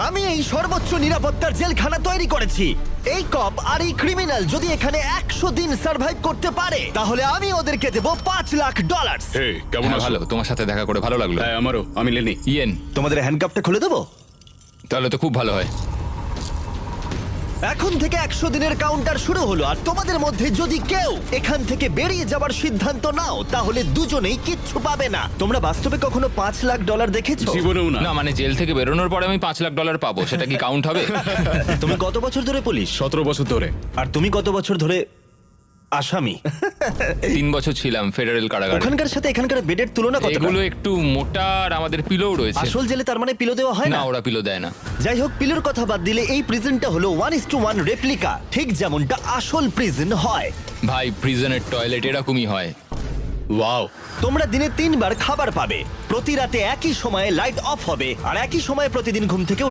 আমি এই সর্বোচ্চ নিরাপত্তার জেলখানা তৈরি করেছি। এই কপ আর এই ক্রিমিনাল যদি এখানে 100 দিন সার্ভাইভ করতে পারে তাহলে আমি ওদেরকে দেবো $5,00,000। হে কেমন হ্যাঁ, আছো? ভালো, তোমার সাথে দেখা করে ভালো লাগলো। হ্যাঁ আমারও, আমি লেনি। ইয়েন, তোমাদের হ্যান্ডকাপটা খুলে দেবো? তাহলে তো খুব ভালো হয়। এখন থেকে 100 দিনের কাউন্টার শুরু হলো, আর তোমাদের মধ্যে যদি কেউ এখান থেকে বেরিয়ে যাবার সিদ্ধান্ত নাও তাহলে দুজনেই কিচ্ছু পাবে না। তোমরা বাস্তবে কখনো $5,00,000 দেখেছো? জীবনেও না। না মানে জেল থেকে বেরোনোর পরে আমি $5,00,000 পাবো, সেটা কি কাউন্ট হবে? তুমি কত বছর ধরে পুলিশ? 17 বছর ধরে। আর তুমি কত বছর ধরে আসামি? 3 বছর ছিলাম ফেডারেল কারাগারে। ওখানকার সাথে এখানকার বেডের তুলনা কত? এগুলো একটু মোটা, আর আমাদের পিলোও রয়েছে। আসল জেলে তার মানে পিলো দেওয়া হয় না, না? ওরা পিলো দেয় না। যাই হোক, পিলোর কথা বাদ দিলে এই প্রিজনটা হলো 1:1 রেপ্লিকা, ঠিক যেমনটা আসল প্রিজন হয়। ভাই, প্রিজনের টয়লেট এরকমই হয়। ওয়াও। তোমরা দিনে 3 বার খাবার পাবে, প্রতি রাতে একই সময়ে লাইট অফ হবে, আর একই সময়ে প্রতিদিন ঘুম থেকে